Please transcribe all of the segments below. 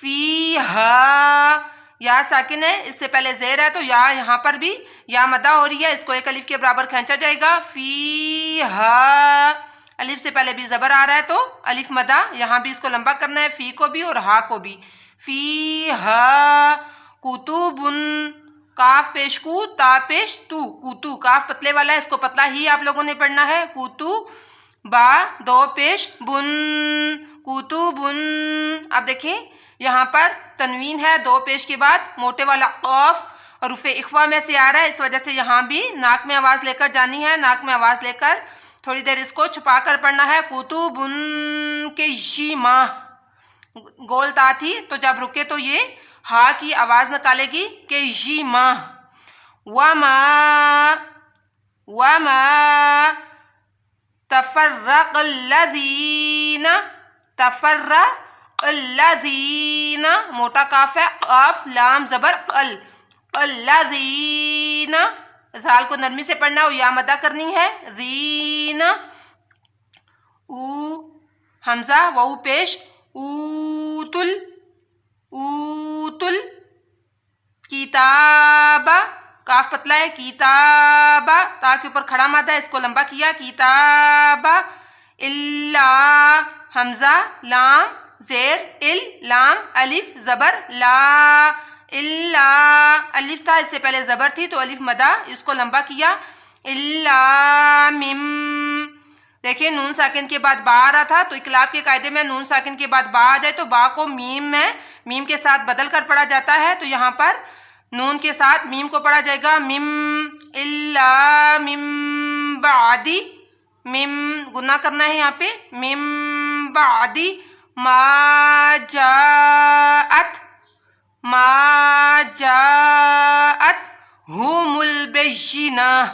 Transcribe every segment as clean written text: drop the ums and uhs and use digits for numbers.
فیہا، یا ساکن ہے، اس سے پہلے زیر ہے تو یا یہاں پر بھی یا مدہ ہو رہی ہے، اس کو ایک الف کے برابر کھینچا جائے گا، فیہا، الف سے پہلے بھی زبر آ رہا ہے تو الف مدہ، یہاں بھی اس کو لمبا کرنا ہے، فی کو بھی اور ہا کو بھی، فیہا کتبن، کاف پیش کو تا پیش تو، کوتو، کاف پتلے والا ہے، اس کو پتلا ہی آپ لوگوں نے پڑھنا ہے، کوتو، با دو پیش بن، کوتو بن۔ اب دیکھیں یہاں پر تنوین ہے دو پیش کے بعد، موٹے والا قاف حروف اخوا میں سے آ رہا ہے، اس وجہ سے یہاں بھی ناک میں آواز لے کر جانی ہے، ناک میں آواز لے کر تھوڑی دیر اس کو چھپا کر پڑھنا ہے، کوتو بن کے یہ ماہ، گول تا تھی تو جب رکے تو یہ ہا کی آواز نکالے گی کہ یہ ماہ، وما وما تفرق الذین، تفرق الذین، موٹا کاف ہے، قاف لام زبر ال، الذین، زال کو نرمی سے پڑھنا ہے، یا مدہ کرنی ہے، ذین، او حمزہ وو پیش، اوتل، اوتل کتابہ، کاف پتلا ہے، کتابہ، تا کے اوپر کھڑا مادہ ہے، اس کو لمبا کیا، کتابہ، الا حمزہ لام زیر ال، لام الف زبر لا، الا، الف تھا اس سے پہلے زبر تھی تو الف مدہ، اس کو لمبا کیا، الا مم، دیکھیں نون ساکن کے بعد با آ رہا تھا تو اقلاب کے قاعدے میں نون ساکن کے بعد با آ جائے تو با کو میم میں میم کے ساتھ بدل کر پڑھا جاتا ہے، تو یہاں پر نون کے ساتھ میم کو پڑھا جائے گا، مم، الا مم بعدی، مم گناہ کرنا ہے یہاں پہ، مم بعدی ما جاءت، ما جاءت ہم البینہ،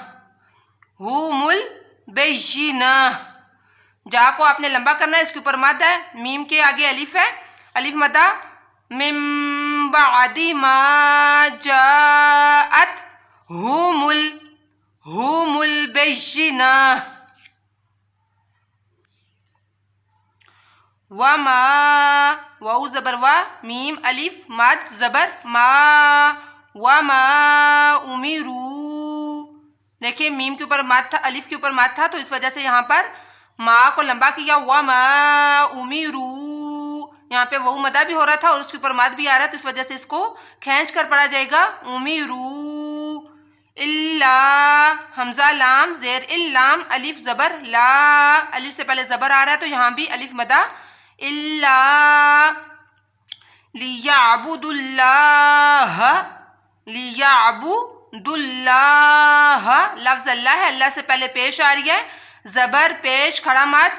ہم البینہ، جا کو آپ نے لمبا کرنا ہے، اس کے اوپر مد ہے، میم کے آگے الف ہے، الف مدہ، من بعد ما جاءت ہم البینہ، وما، واو زبر وا، میم الف مد زبر ما، وما امروا، دیکھیں میم کے اوپر مد تھا، الف کے اوپر مد تھا تو اس وجہ سے یہاں پر ما کو لمبا کیا، وما امروا، یہاں پہ وہ مدہ بھی ہو رہا تھا اور اس کے اوپر مد بھی آ رہا ہے تو اس وجہ سے اس کو کھینچ کر پڑھا جائے گا، امروا، الا حمزہ لام زیر ال، لام الف زبر لا، الف سے پہلے زبر آ رہا ہے تو یہاں بھی الف مدہ، الا لیعبدوا اللہ، لیعبدوا اللہ، لفظ اللہ ہے، اللہ سے پہلے پیش آ رہی ہے، زبر پیش کھڑا مد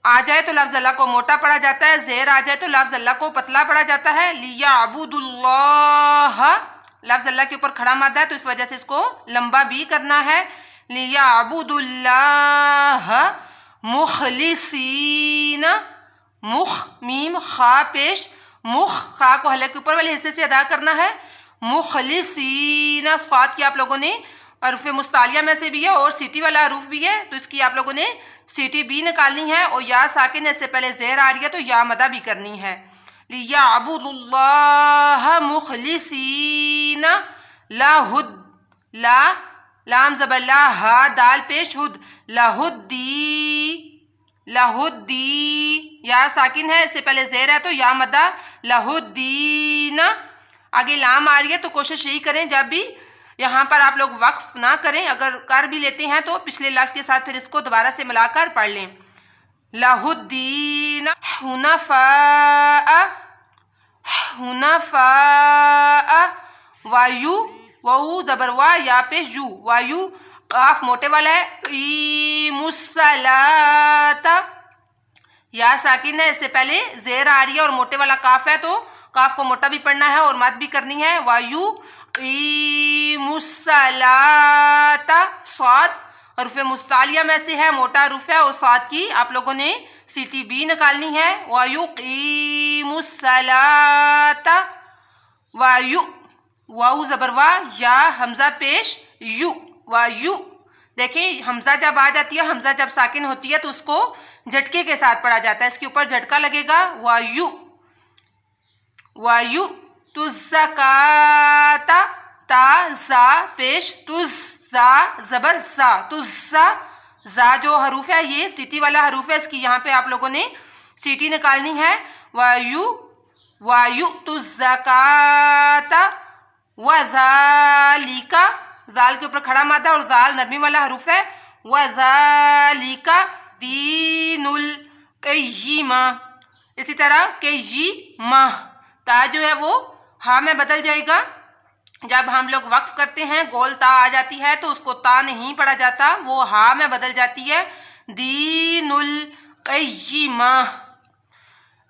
آ جائے تو لفظ اللہ کو موٹا پڑھا جاتا ہے، زیر آ جائے تو لفظ اللہ کو پتلا پڑھا جاتا ہے، لیعبدوا اللہ، لفظ اللہ کے اوپر کھڑا مد ہے تو اس وجہ سے اس کو لمبا بھی کرنا ہے، لیعبدوا اللہ مخلصین، مخ میم خا پیش، مخ، خا کو حلق کے اوپر والے حصے سے ادا کرنا ہے، مخلصین، صاد کی آپ لوگوں نے حروف مستعلیہ میں سے بھی ہے اور سیٹی والا حروف بھی ہے تو اس کی آپ لوگوں نے سیٹی بھی نکالنی ہے، اور یا ساکن ہے اس سے پہلے زیر آ رہی ہے تو یا مدہ بھی کرنی ہے، لیعبدوا اللہ مخلصین لہد، لا لام زبر لا، ہا دال پیش ہد، لہدی، لہدی، یا ساکن ہے اس سے پہلے زیر ہے تو یا مدہ، لہدین، آگے لام آ رہی ہے تو کوشش یہی کریں جب بھی یہاں پر آپ لوگ وقف نہ کریں، اگر کر بھی لیتے ہیں تو پچھلے لفظ کے ساتھ پھر اس کو دوبارہ سے ملا کر پڑھ لیں، لہدین حنفاء، حنفاء، وایو، وو زبر وا، یا پیش یو، وایو، قاف موٹے والا ہے، قیموا الصلاۃ، یا ساکن ہے اس سے پہلے زیر آ رہی ہے اور موٹے والا کاف ہے تو کاف کو موٹا بھی پڑھنا ہے اور مد بھی کرنی ہے، وایو قیموا الصلاۃ، صاد حروف مستعلیہ میں سے ہے، موٹا حروف ہے اور صاد کی آپ لوگوں نے سیٹی بھی نکالنی ہے، وَيُقِيمُ الصَّلَاةَ، وَيُ، واو زبر وا، یا حمزہ پیش یو، وَيُ، دیکھیں حمزہ جب آ جاتی ہے، حمزہ جب ساکن ہوتی ہے تو اس کو جھٹکے کے ساتھ پڑھا جاتا ہے، اس کے اوپر جھٹکا لگے گا، وَيُ، وَيُؤْتُ الزَّكَاةَ تا زا پیش تز زا زبر زا تزا زا جو حروف ہے یہ سیٹی والا حروف ہے، اس کی یہاں پہ آپ لوگوں نے سیٹی نکالنی ہے. وَيُؤْتُ الزَّكَاةَ وَذَلِكَ ذال کے اوپر کھڑا مادہ اور ذال نرمی والا حروف ہے. وَذَلِكَ دِينُ الْقَيِّمَةِ اسی طرح قیمہ تا جو ہے وہ ہاں میں بدل جائے گا. جب ہم لوگ وقف کرتے ہیں گول تا آ جاتی ہے تو اس کو تا نہیں پڑھا جاتا، وہ ہاں میں بدل جاتی ہے. دین القیمہ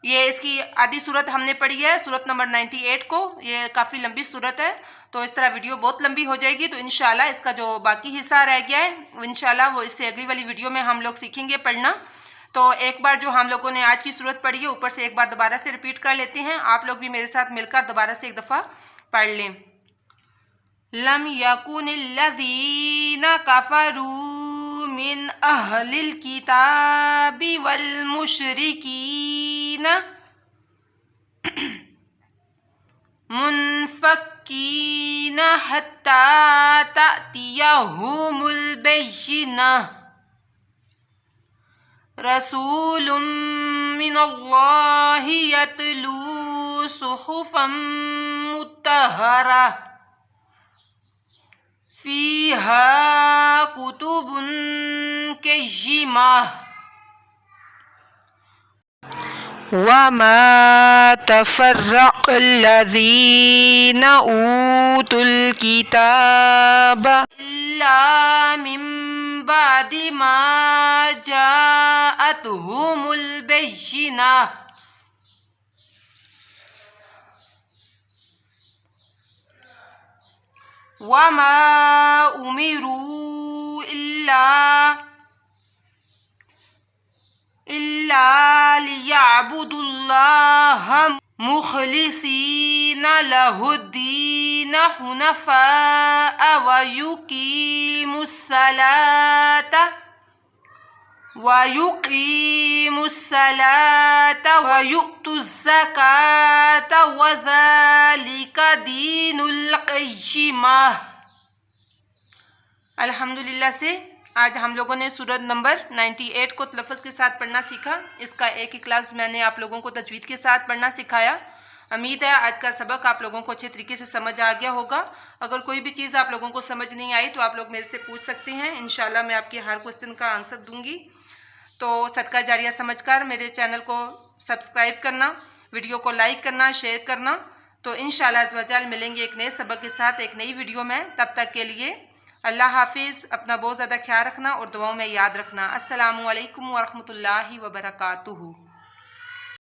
یہ اس کی آدھی صورت ہم نے پڑھی ہے، صورت نمبر 98 کو. یہ کافی لمبی صورت ہے تو اس طرح ویڈیو بہت لمبی ہو جائے گی، تو انشاءاللہ اس کا جو باقی حصہ رہ گیا ہے انشاءاللہ وہ اس سے اگلی والی ویڈیو میں ہم لوگ سیکھیں گے پڑھنا. تو ایک بار جو ہم لوگوں نے آج کی صورت پڑھی ہے اوپر سے ایک بار دوبارہ سے ریپیٹ کر لیتے ہیں. آپ لوگ بھی میرے ساتھ مل کر دوبارہ سے ایک دفعہ پڑھ لیں. لم یکن الذین کفروا من اہل الکتاب والمشرکین منفکین حتی تأتیہم البینہ رسول من اللہ یتلو صحفا مطہرہ فیہا کتب قیمہ وما تفرق الذین اوتوا الکتاب الا من بعد ما جاءتهم البینہ وما امروا الا ليعبدوا الله مخلصين له الدين حنفاء ويقيموا الصلاة ويؤتوا الزكاة وذلك دين القیمہ. الحمدللہ سے آج ہم لوگوں نے سورت نمبر 98 کو تلفظ کے ساتھ پڑھنا سیکھا. اس کا ایک ایک لفظ میں نے آپ لوگوں کو تجوید کے ساتھ پڑھنا سکھایا. امید ہے آج کا سبق آپ لوگوں کو اچھے طریقے سے سمجھ آ گیا ہوگا. اگر کوئی بھی چیز آپ لوگوں کو سمجھ نہیں آئی تو آپ لوگ میرے سے پوچھ سکتے ہیں، انشاءاللہ میں آپ کے ہر کوسچن کا آنسر دوں گی. تو صدقہ جاریہ سمجھ کر میرے چینل کو سبسکرائب کرنا، ویڈیو کو لائک کرنا، شیئر کرنا. تو انشاءاللہ عز و جل ملیں گے ایک نئے سبق کے ساتھ ایک نئی ویڈیو میں. تب تک کے لیے اللہ حافظ. اپنا بہت زیادہ خیال رکھنا اور دعاؤں میں یاد رکھنا. السلام علیکم ورحمۃ اللہ وبرکاتہ.